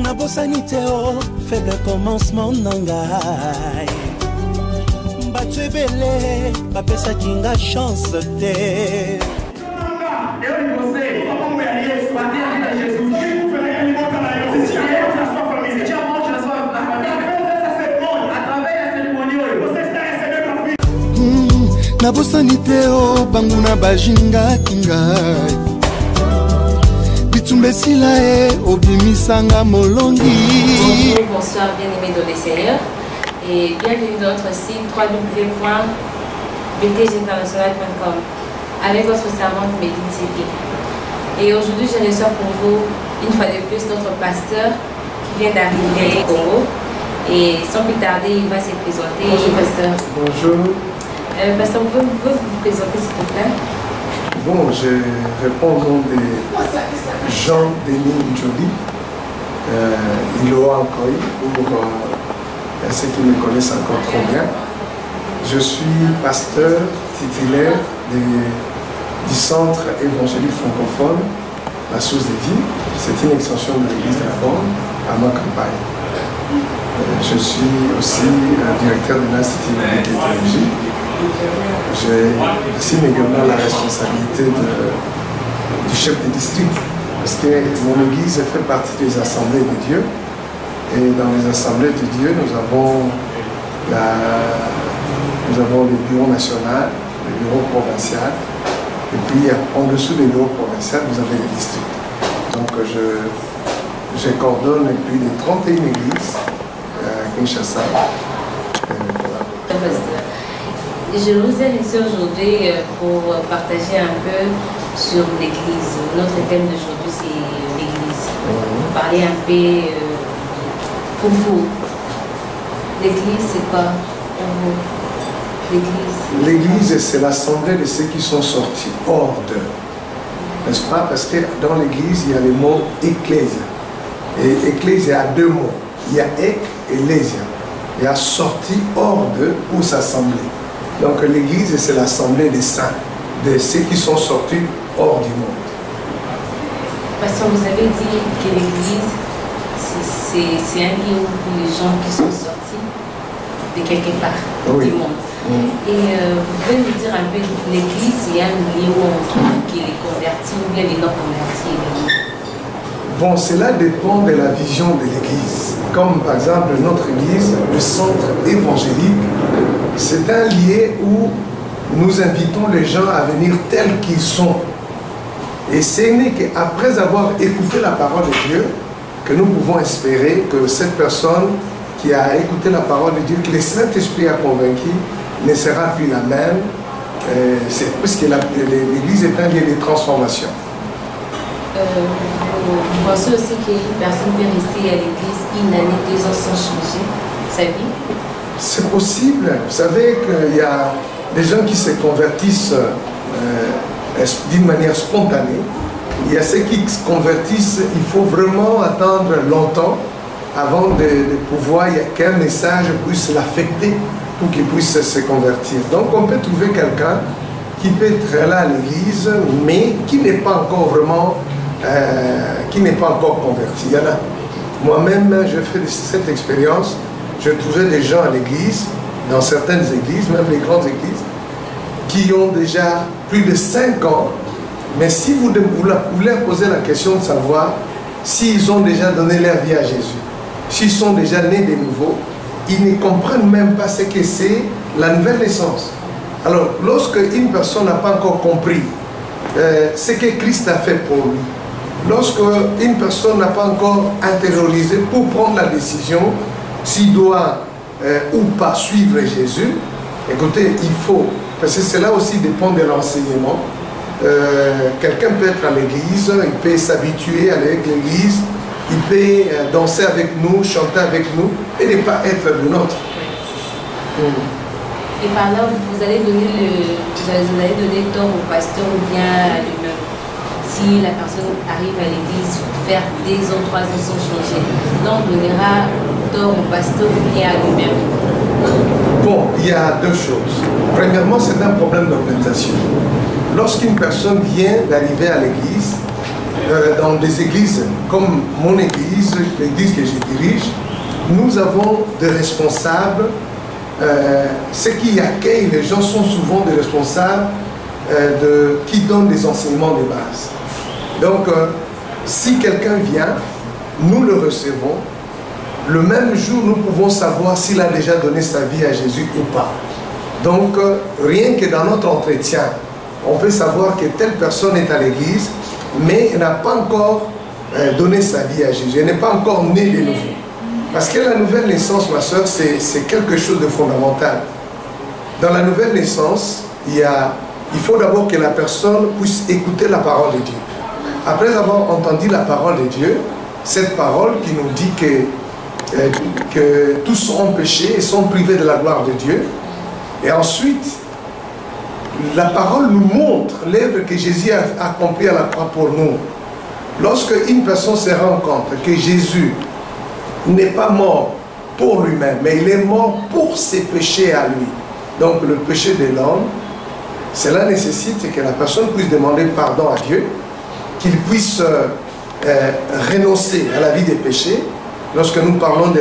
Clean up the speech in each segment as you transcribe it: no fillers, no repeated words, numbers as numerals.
Nabosani teo, faible commencement nangai. Batu belé, bapesa kinga chance te. Nabosani teo, banguna bajinga kingai. Obimisanga molongi. Bonjour, bonsoir, bien-aimés dans les Seigneurs. Et bienvenue dans notre site www.btginternational.com avec votre servante Médine Ségué. Et aujourd'hui, je reçois pour vous, une fois de plus, notre pasteur qui vient d'arriver au Congo. Et sans plus tarder, il va se présenter. Bonjour, pasteur. Bonjour. Pasteur, vous pouvez vous présenter, s'il vous plaît? Bon, je réponds au nom de Jean-Denis Njoli, Iloa Nkoy, pour ceux qui me connaissent encore trop bien. Je suis pasteur titulaire du centre évangélique francophone, la Source de Vie. C'est une extension de l'église de la Borne à ma campagne. Je suis aussi directeur de l'Institut biblique et théologique. J'ai ici également la responsabilité du chef de district, parce que mon église fait partie des assemblées de Dieu, et dans les assemblées de Dieu, nous avons le bureau national, le bureau provincial, et puis en dessous des bureaux provinciaux, vous avez les districts. Donc je coordonne plus de 31 églises à Kinshasa. Je vous ai laissé aujourd'hui pour partager un peu sur l'église. Notre thème d'aujourd'hui, c'est l'église. Parler un peu pour vous. L'église, c'est quoi pour vous? L'église, c'est l'assemblée de ceux qui sont sortis hors d'eux. N'est-ce pas? Parce que dans l'église, il y a le mot ecclésia. Et ecclésia a deux mots. Il y a ek et lésia. Il y a sorti hors d'eux pour s'assembler. Donc l'église, c'est l'assemblée des saints, de ceux qui sont sortis hors du monde. Parce que vous avez dit que l'église, c'est un lieu pour les gens qui sont sortis de quelque part du monde. Et vous pouvez nous dire un peu, l'église, c'est un lieu où on trouve qu'il est converti ou bien les non convertis également? Bon, cela dépend de la vision de l'église. Comme par exemple notre église, le centre évangélique, c'est un lieu où nous invitons les gens à venir tels qu'ils sont. Et ce n'est qu'après avoir écouté la parole de Dieu que nous pouvons espérer que cette personne qui a écouté la parole de Dieu, que le Saint-Esprit a convaincu, ne sera plus la même, puisque l'église est un lieu de transformation. Vous pensez aussi qu'une personne peut rester à l'église une année, 2 ans sans changer sa vie? C'est possible. Vous savez qu'il y a des gens qui se convertissent d'une manière spontanée. Il y a ceux qui se convertissent, il faut vraiment attendre longtemps avant de pouvoir qu'un message puisse l'affecter pour qu'il puisse se convertir. Donc on peut trouver quelqu'un qui peut être là à l'église, mais qui n'est pas encore vraiment converti. Il y en a. Moi-même, je fais cette expérience. Je trouvais des gens à l'église, dans certaines églises, même les grandes églises, qui ont déjà plus de 5 ans. Mais si vous leur posez la question de savoir s'ils ont déjà donné leur vie à Jésus, s'ils sont déjà nés de nouveau, ils ne comprennent même pas ce que c'est la nouvelle naissance. Alors, lorsque une personne n'a pas encore compris ce que Christ a fait pour lui, lorsque une personne n'a pas encore intériorisé pour prendre la décision s'il doit ou pas suivre Jésus, écoutez, il faut, parce que cela aussi dépend de l'enseignement. Quelqu'un peut être à l'église, il peut s'habituer avec l'église, il peut danser avec nous, chanter avec nous, et ne pas être le nôtre. Et par là, vous allez donner tort au pasteur ou bien à lui-même. Si la personne arrive à l'église, faire 2 ans, 3 ans sans changer, donc on donnera tort au pasteur ou bien à lui-même. Bon, il y a 2 choses. Premièrement, c'est un problème d'orientation. Lorsqu'une personne vient d'arriver à l'église, dans des églises comme mon église, l'église que je dirige, nous avons des responsables. Ceux qui accueillent les gens sont souvent des responsables qui donnent des enseignements de base. Donc, si quelqu'un vient, nous le recevons. Le même jour, nous pouvons savoir s'il a déjà donné sa vie à Jésus ou pas. Donc, rien que dans notre entretien, on peut savoir que telle personne est à l'église, mais elle n'a pas encore donné sa vie à Jésus. Elle n'est pas encore née de nouveau. Parce que la nouvelle naissance, ma soeur, c'est quelque chose de fondamental. Dans la nouvelle naissance, il faut d'abord que la personne puisse écouter la parole de Dieu. Après avoir entendu la parole de Dieu, cette parole qui nous dit que tous ont péché et sont privés de la gloire de Dieu, et ensuite, la parole nous montre l'œuvre que Jésus a accomplie à la croix pour nous. Lorsque une personne se rend compte que Jésus n'est pas mort pour lui-même, mais il est mort pour ses péchés à lui, donc le péché de l'homme, cela nécessite que la personne puisse demander pardon à Dieu, qu'il puisse renoncer à la vie des péchés. Lorsque nous parlons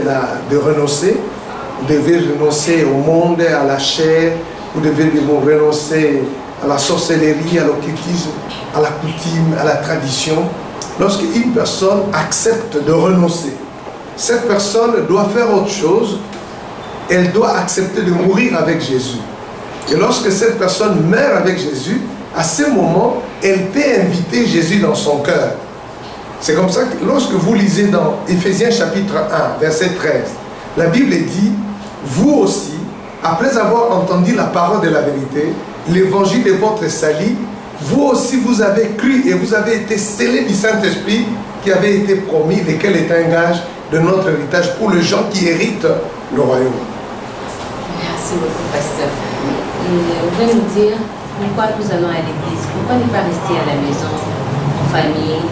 de renoncer, vous devez renoncer au monde, à la chair, vous devez renoncer à la sorcellerie, à l'occultisme, à la coutume, à la tradition. Lorsqu'une personne accepte de renoncer, cette personne doit faire autre chose, elle doit accepter de mourir avec Jésus. Et lorsque cette personne meurt avec Jésus, à ce moment, elle peut inviter Jésus dans son cœur. C'est comme ça que lorsque vous lisez dans Éphésiens chapitre 1, verset 13, la Bible dit, vous aussi, après avoir entendu la parole de la vérité, l'évangile de votre salut, vous aussi vous avez cru et vous avez été scellés du Saint-Esprit qui avait été promis, lequel est un gage de notre héritage pour les gens qui héritent le royaume. Merci beaucoup, pasteur. Et vous pouvez nous dire pourquoi nous allons à l'église? Pourquoi ne pas rester à la maison, en famille,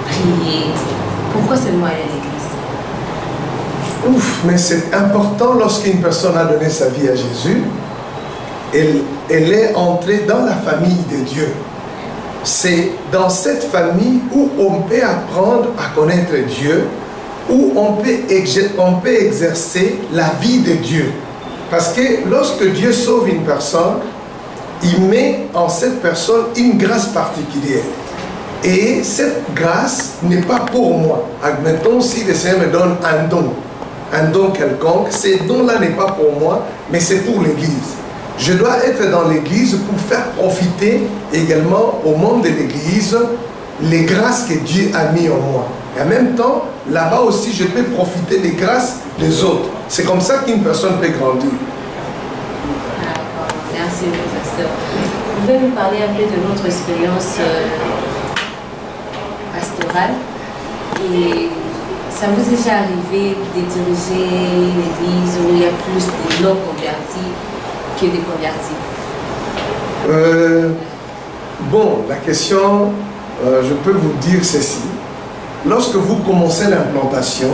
prier? Pourquoi seulement aller à l'église? Ouf, mais c'est important lorsqu'une personne a donné sa vie à Jésus, elle est entrée dans la famille de Dieu. C'est dans cette famille où on peut apprendre à connaître Dieu, où on peut exercer la vie de Dieu. Parce que lorsque Dieu sauve une personne, il met en cette personne une grâce particulière. Et cette grâce n'est pas pour moi. Admettons, si le Seigneur me donne un don quelconque, ce don-là n'est pas pour moi, mais c'est pour l'Église. Je dois être dans l'Église pour faire profiter également au monde de l'Église les grâces que Dieu a mis en moi. Et en même temps, là-bas aussi, je peux profiter des grâces des autres. C'est comme ça qu'une personne peut grandir. Merci, pasteur. Vous pouvez nous parler un peu de votre expérience pastorale et ça vous est déjà arrivé de diriger l'église où il y a plus de non-convertis que de convertis? Bon, la question, je peux vous dire ceci. Lorsque vous commencez l'implantation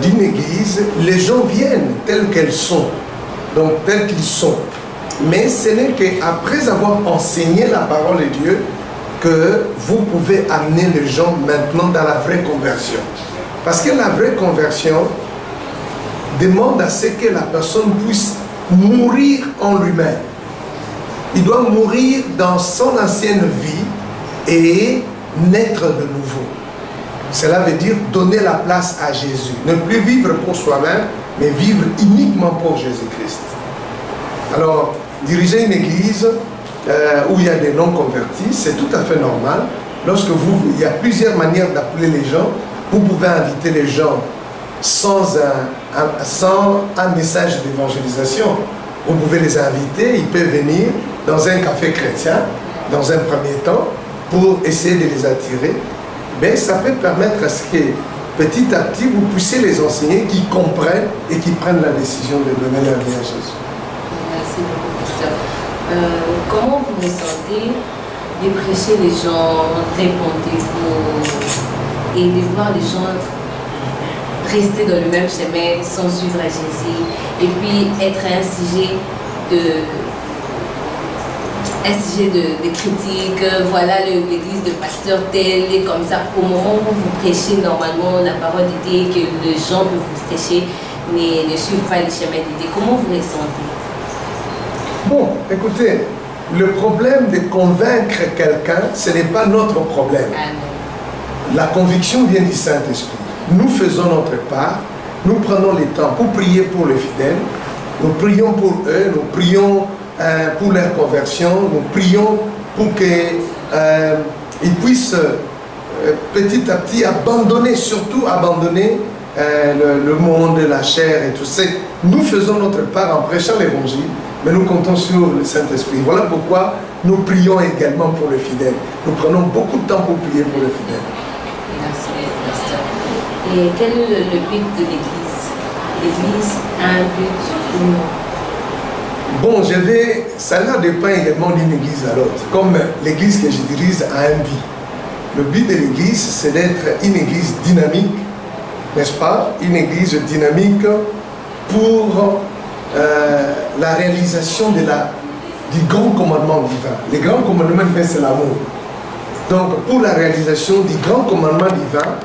d'une église, les gens viennent tels qu'elles sont, donc tels qu'ils sont. Mais ce n'est qu'après avoir enseigné la parole de Dieu que vous pouvez amener les gens maintenant dans la vraie conversion. Parce que la vraie conversion demande à ce que la personne puisse mourir en lui-même. Il doit mourir dans son ancienne vie et naître de nouveau. Cela veut dire donner la place à Jésus. Ne plus vivre pour soi-même, mais vivre uniquement pour Jésus-Christ. Alors, diriger une église où il y a des non-convertis, c'est tout à fait normal. Lorsque il y a plusieurs manières d'appeler les gens. Vous pouvez inviter les gens sans un message d'évangélisation. Vous pouvez les inviter, ils peuvent venir dans un café chrétien, dans un premier temps, pour essayer de les attirer. Mais ça peut permettre à ce que petit à petit, vous puissiez les enseigner, qu'ils comprennent et qu'ils prennent la décision de donner leur vie à Jésus. Merci beaucoup, pasteur. Comment vous vous sentez de prêcher les gens, répondez-vous, et de voir les gens rester dans le même chemin sans suivre Jésus, et puis être un sujet un sujet de critique, voilà l'église de pasteur tel et comme ça. Au moment où vous prêchez normalement la parole de Dieu, que les gens que vous prêchez ne suivent pas le chemin de Dieu, comment vous ressentez? Bon, écoutez, le problème de convaincre quelqu'un, ce n'est pas notre problème. La conviction vient du Saint-Esprit. Nous faisons notre part, nous prenons le temps pour prier pour les fidèles, nous prions pour eux, nous prions pour leur conversion, nous prions pour qu'ils puissent petit à petit abandonner, surtout abandonner le monde, la chair et tout ça. Nous faisons notre part en prêchant l'évangile, mais nous comptons sur le Saint-Esprit. Voilà pourquoi nous prions également pour les fidèles. Nous prenons beaucoup de temps pour prier pour les fidèles. Merci, pasteur. Et quel est le but de l'Église? L'Église a un but ou non? Bon, ça dépend également d'une église à l'autre. Comme l'église que je dirige a un but. Le but de l'église, c'est d'être une église dynamique, n'est-ce pas? Une église dynamique pour la réalisation du grand commandement divin. Le grand commandement divin, c'est l'amour. Donc, pour la réalisation du grand commandement divin,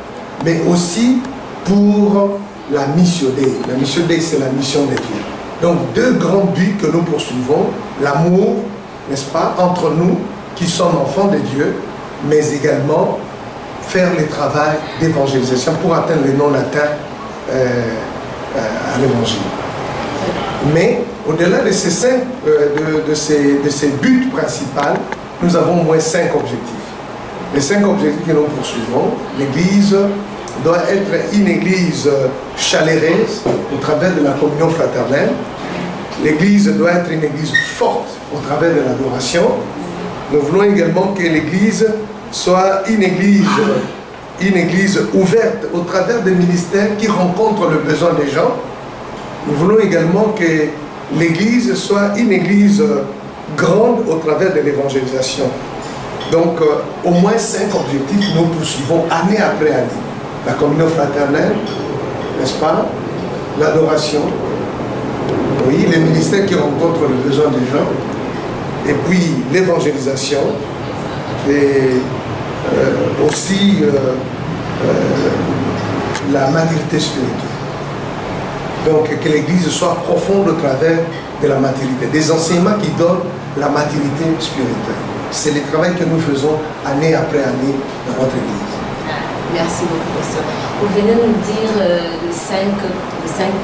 mais aussi pour la mission Dei. La mission Dei, c'est la mission de Dieu. Donc, deux grands buts que nous poursuivons, l'amour, n'est-ce pas, entre nous qui sommes enfants de Dieu, mais également faire le travail d'évangélisation pour atteindre les non-atteints à l'évangile. Mais au-delà de ces buts principaux, nous avons au moins 5 objectifs. Les 5 objectifs que nous poursuivons, l'Église doit être une Église chaleureuse au travers de la communion fraternelle. L'Église doit être une Église forte au travers de l'adoration. Nous voulons également que l'Église soit une Église ouverte au travers des ministères qui rencontrent le besoin des gens. Nous voulons également que l'Église soit une Église grande au travers de l'évangélisation. Donc, au moins 5 objectifs, nous poursuivons année après année. La communion fraternelle, n'est-ce pas? L'adoration, oui, les ministères qui rencontrent le besoin des gens, et puis l'évangélisation, et aussi la maturité spirituelle. Donc, que l'Église soit profonde au travers de la maturité, des enseignements qui donnent la maturité spirituelle. C'est le travail que nous faisons année après année dans notre Église. Merci beaucoup, pasteur. Vous venez nous dire les 5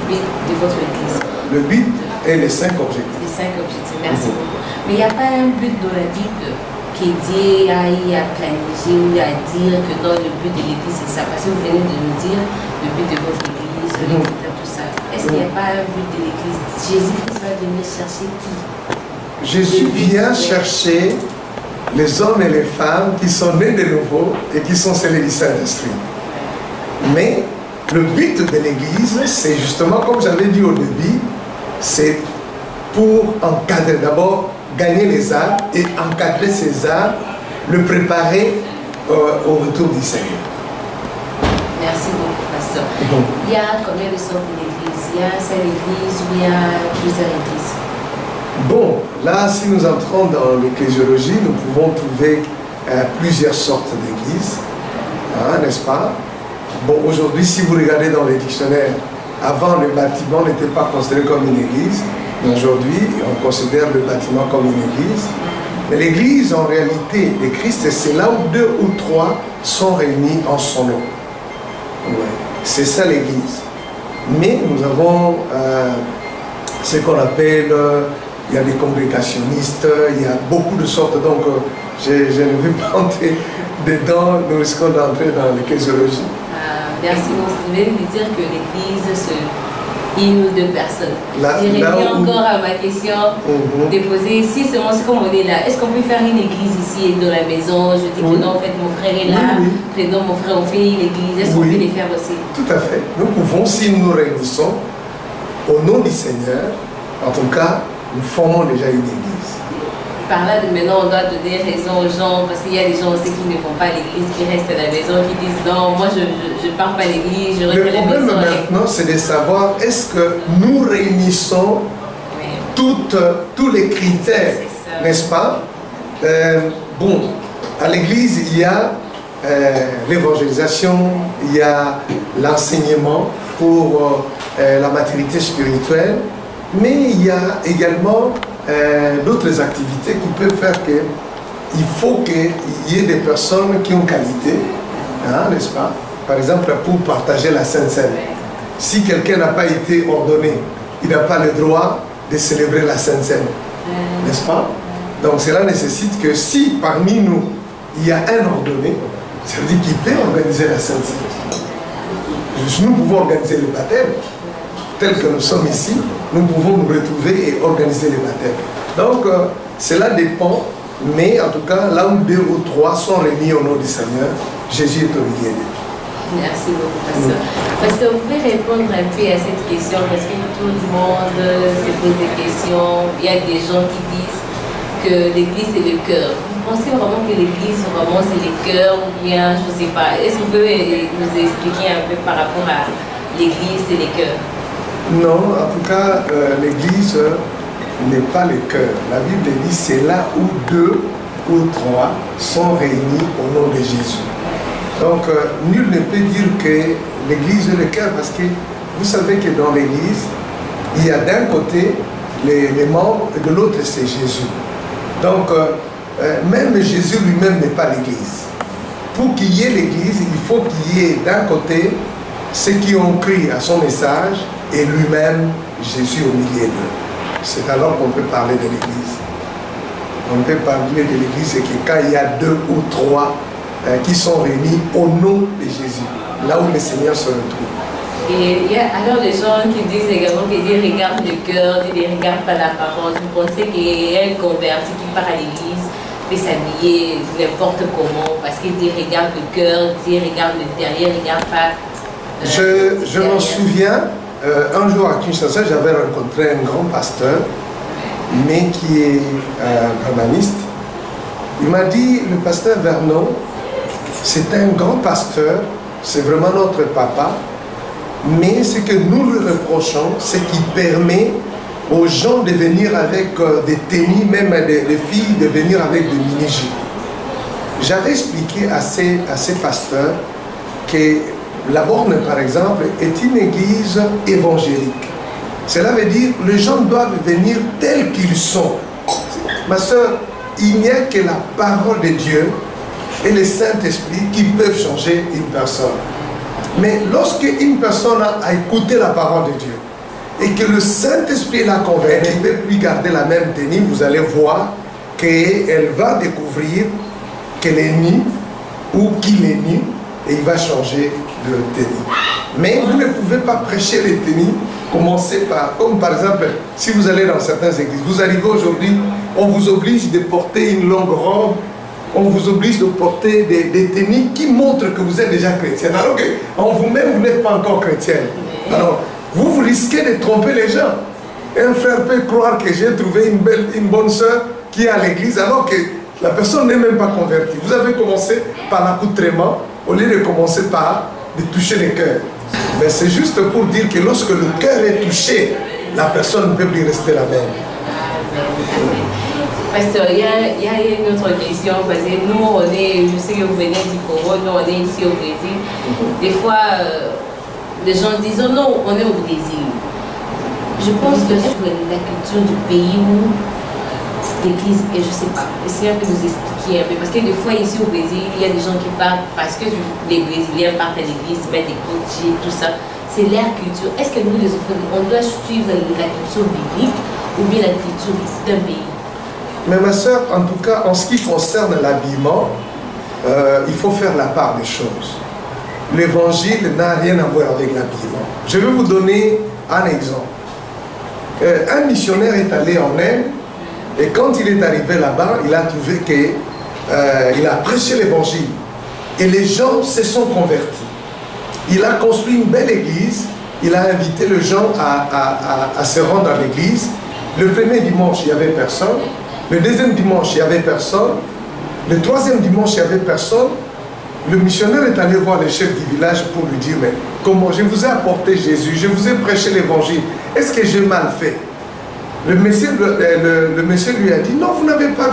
buts de votre Église. Le but est les 5 objectifs. Les 5 objectifs, merci beaucoup. Mais il n'y a pas un but dans la Bible qui dit à planifier ou à dire que dans le but de l'Église, c'est ça. Parce que vous venez de nous dire le but de votre Église, tout ça. Est-ce qu'il n'y a pas un but de l'Église? Jésus-Christ va venir chercher qui? Jésus vient chercher les hommes et les femmes qui sont nés de nouveau et qui sont scellés du Saint-Esprit. Mais le but de l'Église, c'est justement, comme j'avais dit au début, c'est pour encadrer, d'abord gagner les âmes et encadrer ces âmes, le préparer au retour du Seigneur. Merci beaucoup, pasteur. Il y a combien de sortes d'églises? Il y a une seule église ou il y a plusieurs églises? Bon, là, si nous entrons dans l'ecclésiologie, nous pouvons trouver plusieurs sortes d'églises, n'est-ce pas? Bon, aujourd'hui, si vous regardez dans les dictionnaires, avant, le bâtiment n'était pas considéré comme une église, mais aujourd'hui, on considère le bâtiment comme une église. Mais l'église, en réalité, de Christ, c'est là où 2 ou 3 sont réunis en son nom. Ouais. C'est ça l'église. Mais nous avons ce qu'on appelle... il y a des congrégationnistes, il y a beaucoup de sortes, donc je ne vais pas entrer dedans, nous risquons d'entrer dans l'ecclésiologie. Merci, vous pouvez lui dire que l'église, c'est une ou 2 personnes. Je reviens encore à ma question déposée ici, seulement c'est comme on est là. Est-ce qu'on peut faire une église ici dans la maison? Je dis que non, en fait, mon frère est là, prénom, mon frère, on fait une église. Est-ce qu'on peut les faire aussi? Tout à fait. Nous pouvons, si nous nous réunissons, au nom du Seigneur, en tout cas, nous formons déjà une église. Par là, maintenant, on doit donner raison aux gens, parce qu'il y a des gens aussi qui ne vont pas à l'église, qui restent à la maison, qui disent non, moi je ne pars pas à l'église, je reste à la maison. Le problème maintenant, c'est de savoir est-ce que nous réunissons tous les critères, n'est-ce pas, Bon, à l'église, il y a l'évangélisation, il y a l'enseignement pour la maturité spirituelle, mais il y a également d'autres activités qui peuvent faire que il faut qu'il y ait des personnes qui ont qualité, hein, n'est-ce pas? Par exemple, pour partager la Sainte Seine. Si quelqu'un n'a pas été ordonné, il n'a pas le droit de célébrer la Sainte Seine, n'est-ce pas? Donc cela nécessite que si parmi nous, il y a un ordonné, ça veut dire qu'il peut organiser la Sainte Seine. Nous pouvons organiser le baptême, tel que nous sommes ici, nous pouvons nous retrouver et organiser les baptêmes. Donc cela dépend. Mais en tout cas, là où 2 ou 3 sont réunis au nom du Seigneur, Jésus est au milieu d'eux. Merci beaucoup, pasteur. Pasteur, vous pouvez répondre un peu à cette question parce que tout le monde se pose des questions. Il y a des gens qui disent que l'église c'est le cœur. Vous pensez vraiment que l'église vraiment c'est le cœur ou bien, je ne sais pas. Est-ce que vous pouvez nous expliquer un peu par rapport à l'église et le cœur? Non, en tout cas, l'église n'est pas le cœur. La Bible dit c'est là où 2 ou 3 sont réunis au nom de Jésus. Donc nul ne peut dire que l'église est le cœur parce que vous savez que dans l'église il y a d'un côté les membres et de l'autre c'est Jésus. Donc même Jésus lui-même n'est pas l'église. Pour qu'il y ait l'église, il faut qu'il y ait d'un côté ceux qui ont cru à son message et lui-même Jésus au milieu d'eux. C'est alors qu'on peut parler de l'église. On peut parler de l'église, c'est que quand il y a 2 ou 3 qui sont réunis au nom de Jésus, là où le Seigneur se retrouve. Et il y a alors des gens qui disent également qu'ils regardent le cœur, ils ne regardent pas la parole. Vous pensez qu'il y a un converti qui part à l'église, peut s'habiller n'importe comment, parce qu'il regarde le cœur, il regarde le derrière, il ne regarde pas. Je m'en souviens. Un jour à Kinshasa, j'avais rencontré un grand pasteur, mais qui est brahmaniste. Il m'a dit, le pasteur Vernon, c'est un grand pasteur, c'est vraiment notre papa, mais ce que nous lui reprochons, c'est qu'il permet aux gens de venir avec des tennis, même des filles, de venir avec des mini-jupes. J'avais expliqué à ces pasteurs que la Borne, par exemple, est une église évangélique. Cela veut dire que les gens doivent venir tels qu'ils sont. Ma soeur, il n'y a que la parole de Dieu et le Saint-Esprit qui peuvent changer une personne. Mais lorsque une personne a écouté la parole de Dieu et que le Saint-Esprit l'a convaincu, elle ne peut plus garder la même tenue, vous allez voir qu'elle va découvrir qu'elle est nue ou qu'il est nu et il va changer de tenue. Mais vous ne pouvez pas prêcher les tenues, commencer par, comme par exemple, si vous allez dans certaines églises, vous arrivez aujourd'hui, on vous oblige de porter une longue robe, on vous oblige de porter des tenues qui montrent que vous êtes déjà chrétien, alors qu'en vous-même, vous n'êtes pas encore chrétien. Alors, vous risquez de tromper les gens. Un frère peut croire que j'ai trouvé une bonne soeur qui est à l'église, alors que la personne n'est même pas convertie. Vous avez commencé par l'accoutrement, au lieu de commencer par de toucher le cœur. Mais c'est juste pour dire que lorsque le cœur est touché, la personne ne peut plus rester la même. Pasteur, il y a une autre question, parce que nous, on est, je sais que vous venez du Congo, nous, on est ici au Brésil. Des fois, les gens disent, oh non, on est au Brésil. Je pense que c'est la culture du pays où l'église, et je ne sais pas, essayez un peu de nous expliquer un peu, parce que des fois, ici au Brésil, il y a des gens qui partent, parce que les Brésiliens partent à l'église, mettent des coachs, tout ça. C'est leur culture. Est-ce que nous, les enfants, on doit suivre la culture biblique ou bien la culture d'un pays? Mais ma soeur, en tout cas, en ce qui concerne l'habillement, il faut faire la part des choses. L'évangile n'a rien à voir avec l'habillement. Je vais vous donner un exemple. Un missionnaire est allé en Inde et quand il est arrivé là-bas, il a trouvé qu'il a prêché l'évangile et les gens se sont convertis. Il a construit une belle église, il a invité les gens à se rendre à l'église. Le premier dimanche, il n'y avait personne. Le deuxième dimanche, il n'y avait personne. Le troisième dimanche, il n'y avait personne. Le missionnaire est allé voir le chef du village pour lui dire, mais comment je vous ai apporté Jésus, je vous ai prêché l'évangile, est-ce que j'ai mal fait? Le monsieur lui a dit, non, vous n'avez pas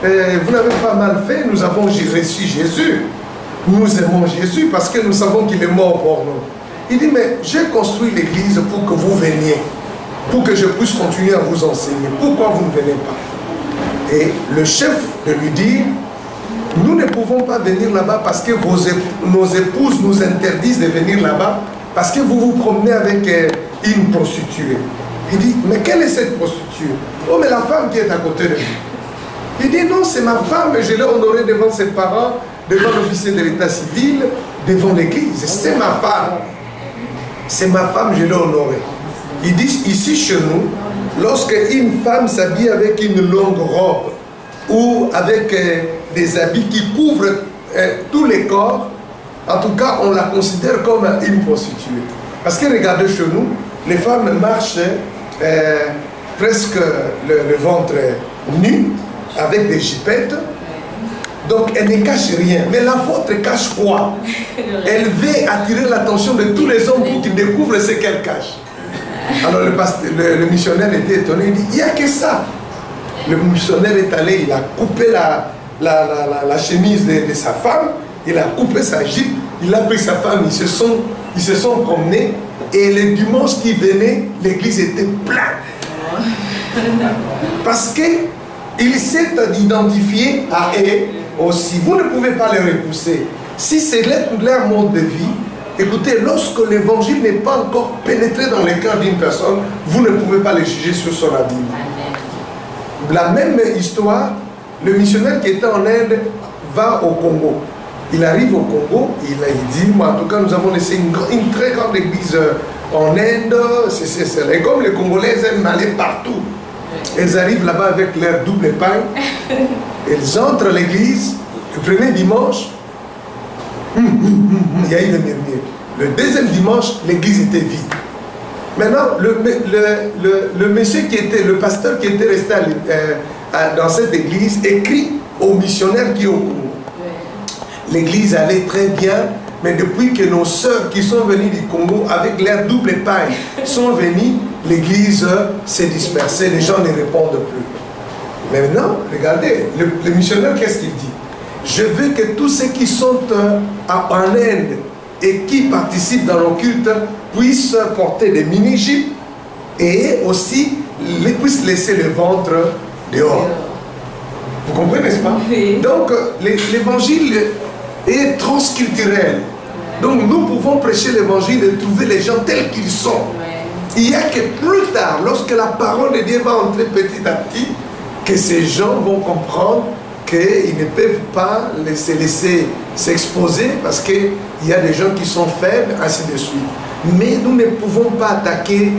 vous n'avez pas mal fait, nous avons reçu Jésus. Nous aimons Jésus parce que nous savons qu'il est mort pour nous. Il dit, mais j'ai construit l'église pour que vous veniez, pour que je puisse continuer à vous enseigner. Pourquoi vous ne venez pas? Et le chef de lui dit, nous ne pouvons pas venir là-bas parce que nos épouses nous interdisent de venir là-bas parce que vous vous promenez avec une prostituée. Il dit, mais quelle est cette prostituée? Oh, mais la femme qui est à côté de lui. Il dit, non, c'est ma femme, mais je l'ai honorée devant ses parents, devant l'officier de l'état civil, devant l'église. C'est ma femme. C'est ma femme, je l'ai honorée. Il dit, ici chez nous, lorsque une femme s'habille avec une longue robe ou avec des habits qui couvrent tous les corps, en tout cas, on la considère comme une prostituée. Parce que regardez chez nous, les femmes marchent presque le ventre nu, avec des jipettes. Donc elle ne cache rien. Mais la vôtre cache quoi? Elle veut attirer l'attention de tous les hommes pour qu'ils découvrent ce qu'elle cache. Alors le missionnaire était étonné, il dit, il n'y a que ça. Le missionnaire est allé, il a coupé la chemise de sa femme, il a coupé sa jupe, il a pris sa femme, ils se sont promenés, et le dimanche qui venait, l'église était pleine. Parce qu'il s'est identifié à eux aussi. Vous ne pouvez pas les repousser. Si c'est leur mode de vie, écoutez, lorsque l'évangile n'est pas encore pénétré dans le cœur d'une personne, vous ne pouvez pas les juger sur son habit. La même histoire, le missionnaire qui était en Inde va au Congo. Il arrive au Congo, il dit, moi en tout cas nous avons laissé une très grande église en Inde, et comme les Congolais aiment aller partout, elles arrivent là-bas avec leur double paille, elles entrent à l'église, le premier dimanche, il y a eu le murmure. Le deuxième dimanche, l'église était vide. Maintenant, le monsieur qui était, le pasteur qui était resté dans cette église écrit aux missionnaires qui est au Congo. L'église allait très bien, mais depuis que nos sœurs qui sont venues du Congo avec leur double paille sont venues, l'église s'est dispersée, les gens ne répondent plus. Maintenant, regardez, le missionnaire, qu'est-ce qu'il dit? Je veux que tous ceux qui sont en Inde et qui participent dans nos cultes puissent porter des mini-jupes et aussi puissent laisser le ventre dehors. Vous comprenez, n'est-ce pas? Oui. Donc, l'évangile est transculturel. Donc, nous pouvons prêcher l'évangile et trouver les gens tels qu'ils sont. Il n'y a que plus tard, lorsque la parole de Dieu va entrer petit à petit, que ces gens vont comprendre qu'ils ne peuvent pas se laisser s'exposer parce qu'il y a des gens qui sont faibles, ainsi de suite. Mais nous ne pouvons pas attaquer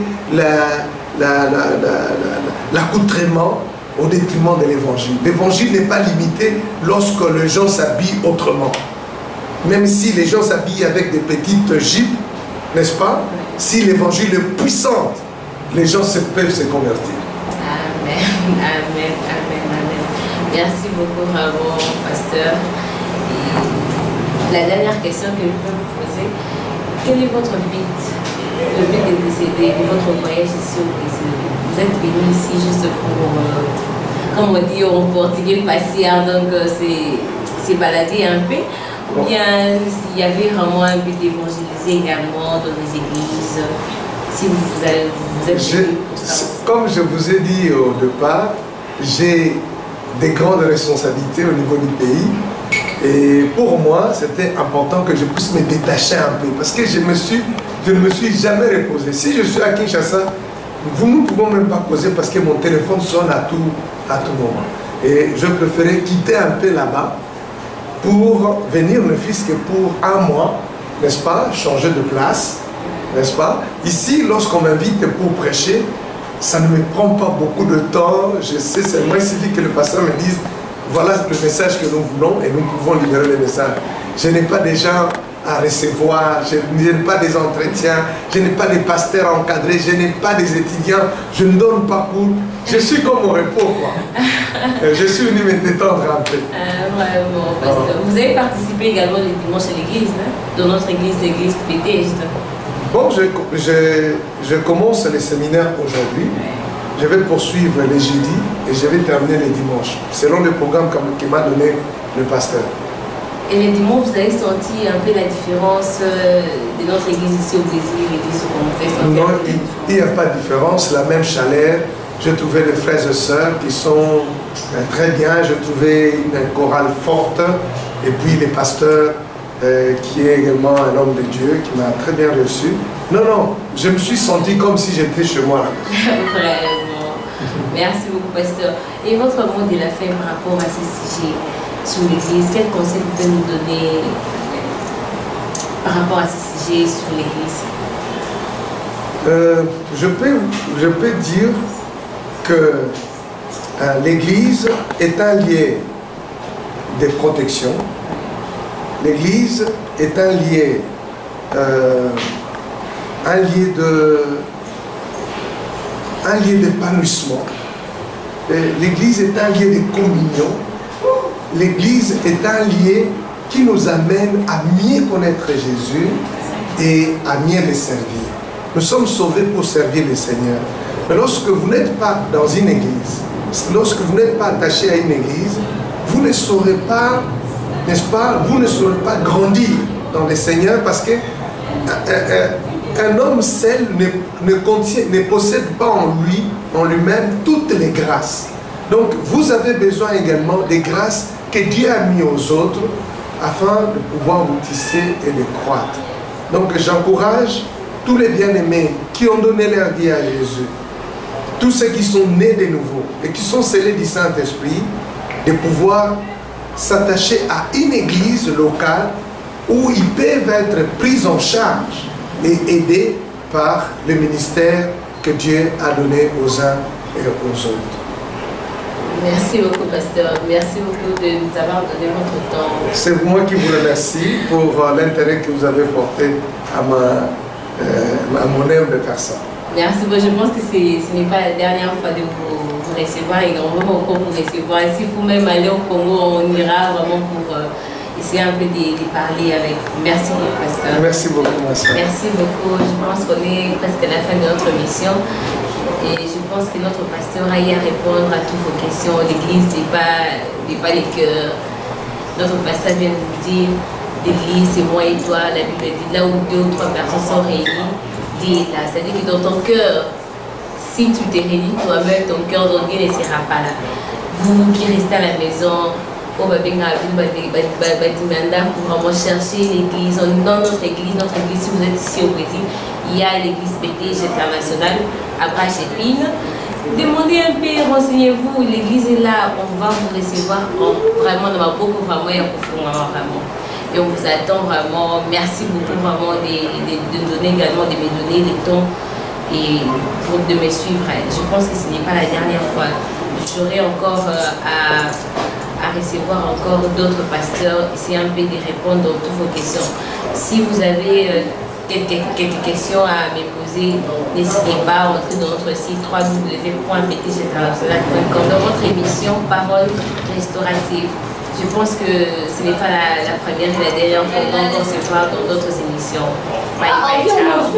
l'accoutrement au détriment de l'évangile. L'évangile n'est pas limité lorsque les gens s'habillent autrement. Même si les gens s'habillent avec des petites jupes, n'est-ce pas? Si l'évangile est puissant, les gens peuvent se convertir. Amen, amen, amen, amen. Merci beaucoup, mon pasteur. Et la dernière question que je peux vous poser, quel est votre but? Le but de votre voyage ici au Brésil? Vous êtes venu ici juste pour, comme on dit en portugais, passer, donc c'est balader un peu? Ou bien il y avait vraiment un but d'évangéliser également dans les églises? Si vous êtes venu pour ça? Comme je vous ai dit au départ, j'ai des grandes responsabilités au niveau du pays. Et pour moi, c'était important que je puisse me détacher un peu. Parce que je ne me suis jamais reposé. Si je suis à Kinshasa, nous ne pouvons même pas causer parce que mon téléphone sonne à tout moment. Et je préférais quitter un peu là-bas pour venir ne fût-ce que pour un mois, n'est-ce pas, changer de place, n'est-ce pas. Ici, lorsqu'on m'invite pour prêcher, ça ne me prend pas beaucoup de temps. Je sais seulement, il suffit que le pasteur me dise voilà le message que nous voulons et nous pouvons libérer le message. Je n'ai pas des gens à recevoir, je n'ai pas des entretiens, je n'ai pas des pasteurs encadrés, je n'ai pas des étudiants, je ne donne pas cours. Je suis comme au repos, quoi. Je suis venu me détendre un peu. Vraiment, pasteur. Vous avez participé également le dimanche à l'église, hein, dans notre église, l'église Péteste. Bon, je commence le séminaire aujourd'hui je vais poursuivre les jeudis et je vais terminer les dimanches, selon le programme que m'a donné le pasteur. Et les dimanches, vous avez senti un peu la différence de notre église ici au Brésil, l'église au Congrès? Non, il n'y a pas de différence, la même chaleur. J'ai trouvé les frères et sœurs qui sont très bien, j'ai trouvé une chorale forte, et puis les pasteurs qui est également un homme de Dieu qui m'a très bien reçu. Non, non, je me suis senti comme si j'étais chez moi. Vraiment. Merci beaucoup, pasteur. Et votre mot de la fin par rapport à ces sujets sur l'église, quel conseil vous pouvez nous donner par rapport à ces sujets sur l'église? Je peux dire que l'église est un lieu de protection. L'église est un lieu d'épanouissement. L'église est un lieu de communion. L'église est un lieu qui nous amène à mieux connaître Jésus et à mieux le servir. Nous sommes sauvés pour servir le Seigneur. Mais lorsque vous n'êtes pas dans une église, lorsque vous n'êtes pas attaché à une église, vous ne saurez pas, n'est-ce pas, vous ne saurez pas grandir dans le Seigneur, parce que un homme seul ne possède pas en lui-même toutes les grâces. Donc vous avez besoin également des grâces que Dieu a mis aux autres afin de pouvoir vous tisser et de croître. Donc j'encourage tous les bien-aimés qui ont donné leur vie à Jésus, tous ceux qui sont nés de nouveau et qui sont scellés du Saint-Esprit, de pouvoir s'attacher à une église locale où ils peuvent être pris en charge et aidés par le ministère que Dieu a donné aux uns et aux autres. Merci beaucoup, pasteur. Merci beaucoup de nous avoir donné votre temps. C'est moi qui vous remercie pour l'intérêt que vous avez porté à mon humble personne. Merci beaucoup. Je pense que ce n'est pas la dernière fois de vous recevoir, et on va encore vous recevoir. Si vous-même allez au Congo, on ira vraiment pour essayer un peu de parler avec vous. Merci beaucoup, pasteur. Merci beaucoup, Massa. Merci beaucoup. Je pense qu'on est presque à la fin de notre mission. Et je pense que notre pasteur a eu à répondre à toutes vos questions. L'église n'est pas les cœurs. Notre pasteur vient de vous dire, l'église c'est moi et toi. La Bible dit là où 2 ou 3 personnes sont réunies, dis là. C'est-à-dire que dans ton cœur, si tu te réunis toi-même, ton cœur d'orgueil ne sera pas là. Vous qui restez à la maison, pour vraiment chercher l'église. Dans notre église, si vous êtes ici au Brésil, il y a l'église PTG internationale à Brachépine. Demandez un peu, renseignez-vous, l'église est là, on va vous recevoir. Vraiment, on va beaucoup vraiment et vraiment. Et on vous attend vraiment. Merci beaucoup vraiment de nous donner également, de me donner le temps et de me suivre. Je pense que ce n'est pas la dernière fois. J'aurai encore à recevoir encore d'autres pasteurs, essayer un peu de répondre à toutes vos questions. Si vous avez quelques questions à me poser, n'hésitez pas à entrer dans notre site www.ptginternational.com dans votre émission Parole restaurative. Je pense que ce n'est pas la première et la dernière fois qu'on va se voir dans d'autres émissions. Bye bye, ciao.